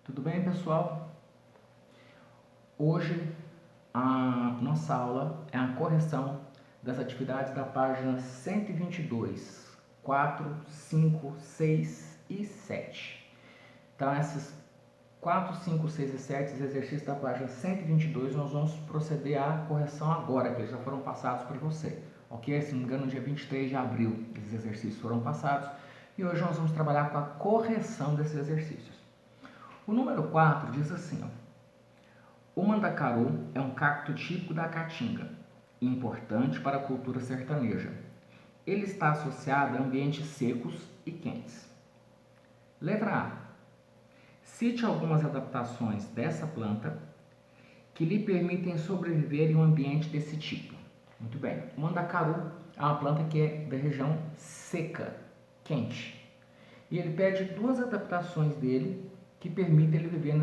Tudo bem, pessoal? Hoje a nossa aula é a correção das atividades da página 122, 4, 5, 6 e 7. Então, esses 4, 5, 6 e 7, os exercícios da página 122, nós vamos proceder à correção agora, que eles já foram passados para você. Ok? Se não me engano, no dia 23 de abril, esses exercícios foram passados. E hoje nós vamos trabalhar com a correção desses exercícios. O número 4 diz assim, ó. O mandacaru é um cacto típico da Caatinga e importante para a cultura sertaneja. Ele está associado a ambientes secos e quentes. Letra A. Cite algumas adaptações dessa planta que lhe permitem sobreviver em um ambiente desse tipo. Muito bem. O mandacaru é uma planta que é da região seca, quente. E ele pede duas adaptações dele que permitem ele viver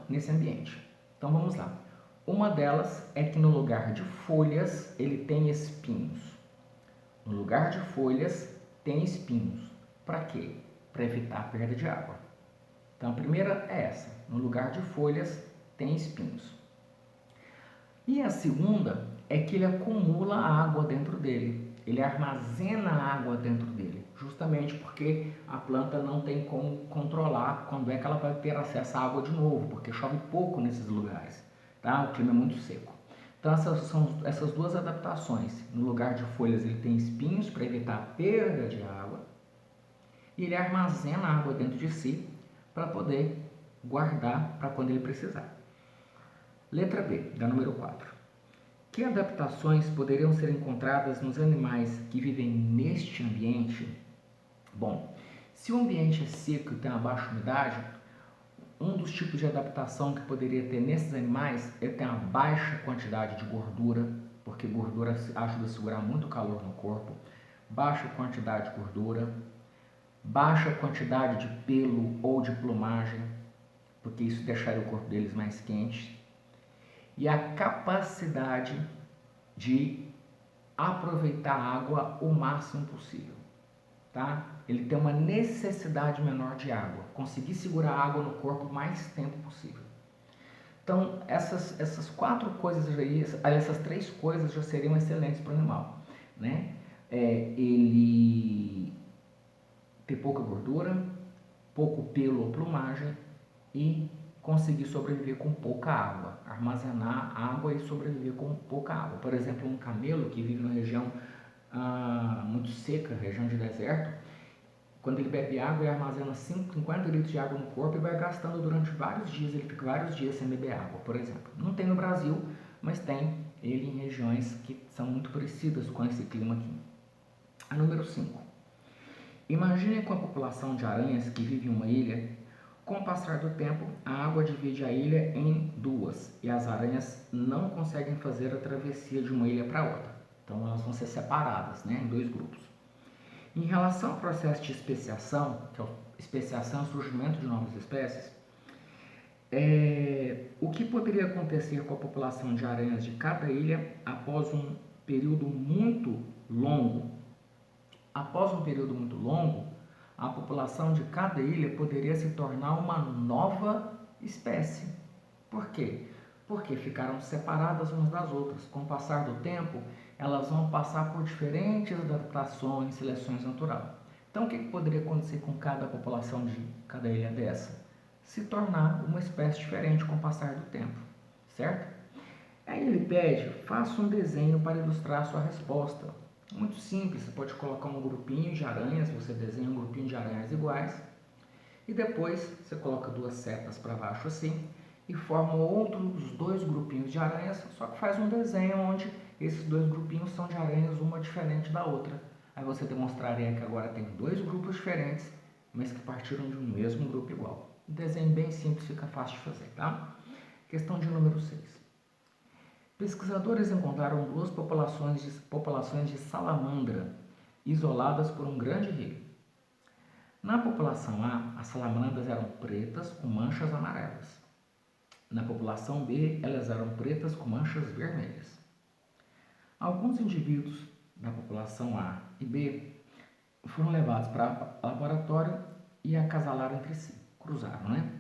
nesse ambiente. Então vamos lá. Uma delas é que no lugar de folhas ele tem espinhos. No lugar de folhas tem espinhos. Para quê? Para evitar a perda de água. Então a primeira é essa. No lugar de folhas tem espinhos. E a segunda é que ele acumula água dentro dele. Ele armazena água dentro dele, justamente porque a planta não tem como controlar quando é que ela vai ter acesso à água de novo, porque chove pouco nesses lugares, tá? O clima é muito seco. Então essas são essas duas adaptações. No lugar de folhas ele tem espinhos para evitar a perda de água e ele armazena água dentro de si para poder guardar para quando ele precisar. Letra B, da número 4. Que adaptações poderiam ser encontradas nos animais que vivem neste ambiente? Bom, se o ambiente é seco e tem uma baixa umidade, um dos tipos de adaptação que poderia ter nesses animais é ter uma baixa quantidade de gordura, porque gordura ajuda a segurar muito calor no corpo, baixa quantidade de gordura, baixa quantidade de pelo ou de plumagem, porque isso deixaria o corpo deles mais quente, e a capacidade de aproveitar a água o máximo possível, tá? Ele tem uma necessidade menor de água, conseguir segurar a água no corpo o mais tempo possível. Então, essas quatro coisas aí, essas três coisas já seriam excelentes para o animal, né? Ele ter pouca gordura, pouco pelo ou plumagem e conseguir sobreviver com pouca água, armazenar água e sobreviver com pouca água. Por exemplo, um camelo que vive numa região muito seca, região de deserto, quando ele bebe água, ele armazena 50 litros de água no corpo e vai gastando durante vários dias, ele fica vários dias sem beber água, por exemplo. Não tem no Brasil, mas tem ele em regiões que são muito parecidas com esse clima aqui. A número 5. Imagine com a população de aranhas que vive em uma ilha. Com o passar do tempo, a água divide a ilha em duas e as aranhas não conseguem fazer a travessia de uma ilha para outra. Então elas vão ser separadas, né, em dois grupos. Em relação ao processo de especiação, que é especiação, surgimento de novas espécies, o que poderia acontecer com a população de aranhas de cada ilha após um período muito longo? Após um período muito longo, a população de cada ilha poderia se tornar uma nova espécie. Por quê? Porque ficaram separadas umas das outras. Com o passar do tempo, elas vão passar por diferentes adaptações, seleções naturais. Então, o que poderia acontecer com cada população de cada ilha dessa? Se tornar uma espécie diferente com o passar do tempo, certo? Aí ele pede, faça um desenho para ilustrar a sua resposta. Muito simples, você pode colocar um grupinho de aranhas, você desenha um grupinho de aranhas iguais e depois você coloca duas setas para baixo assim e forma outros dois grupinhos de aranhas, só que faz um desenho onde esses dois grupinhos são de aranhas uma diferente da outra. Aí você demonstraria que agora tem dois grupos diferentes, mas que partiram de um mesmo grupo igual. Um desenho bem simples, fica fácil de fazer, tá? Questão de número 6. Pesquisadores encontraram duas populações de salamandra isoladas por um grande rio. Na população A, as salamandras eram pretas com manchas amarelas. Na população B, elas eram pretas com manchas vermelhas. Alguns indivíduos da população A e B foram levados para o laboratório e acasalaram entre si, cruzaram, né?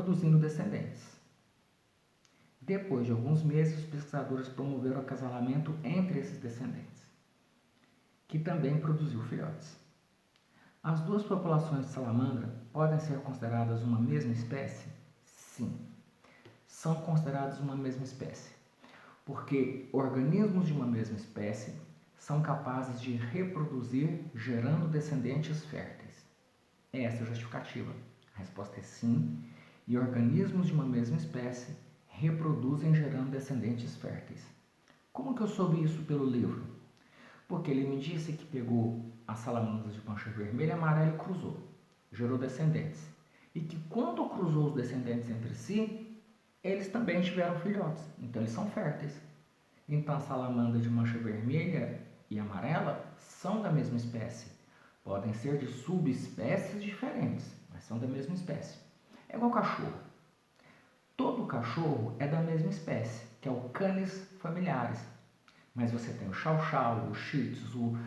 produzindo descendentes. Depois de alguns meses, os pesquisadores promoveram o acasalamento entre esses descendentes, que também produziu filhotes. As duas populações de salamandra podem ser consideradas uma mesma espécie? Sim, são consideradas uma mesma espécie, porque organismos de uma mesma espécie são capazes de reproduzir gerando descendentes férteis. Essa é a justificativa. A resposta é sim, e organismos de uma mesma espécie reproduzem gerando descendentes férteis. Como que eu soube isso pelo livro? Porque ele me disse que pegou as salamandras de mancha vermelha e amarela e cruzou, gerou descendentes. E que quando cruzou os descendentes entre si, eles também tiveram filhotes, então eles são férteis. Então a salamandra de mancha vermelha e amarela são da mesma espécie. Podem ser de subespécies diferentes, mas são da mesma espécie. É igual cachorro. Todo cachorro é da mesma espécie, que é o Canis familiaris. Mas você tem o Chow Chow, o Shih Tzu,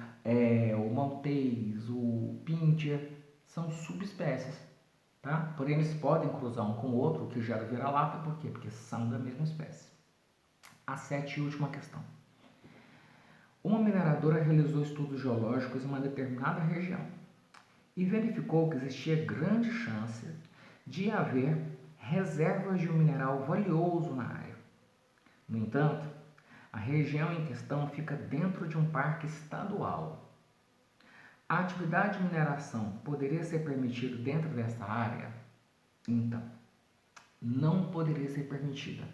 o Maltês, o Pinscher, são subespécies, tá? Porém, eles podem cruzar um com o outro, o que gera vira-lata, por quê? Porque são da mesma espécie. A 7ª e última questão. Uma mineradora realizou estudos geológicos em uma determinada região e verificou que existia grande chance de haver reservas de um mineral valioso na área. No entanto, a região em questão fica dentro de um parque estadual. A atividade de mineração poderia ser permitida dentro dessa área? Então, não poderia ser permitida,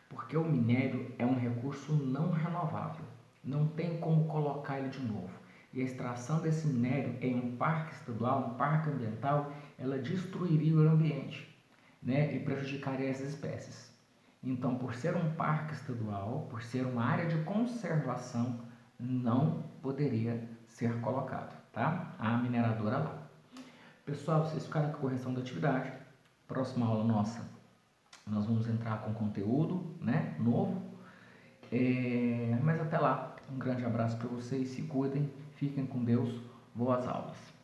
porque o minério é um recurso não renovável, não tem como colocar ele de novo. E a extração desse minério em um parque estadual, um parque ambiental, ela destruiria o ambiente, né, e prejudicaria as espécies. Então, por ser um parque estadual, por ser uma área de conservação, não poderia ser colocado, tá? A mineradora lá. Pessoal, vocês ficaram com a correção da atividade. Próxima aula nossa, nós vamos entrar com conteúdo, né, novo. Mas até lá, um grande abraço para vocês, se cuidem, fiquem com Deus, boas aulas.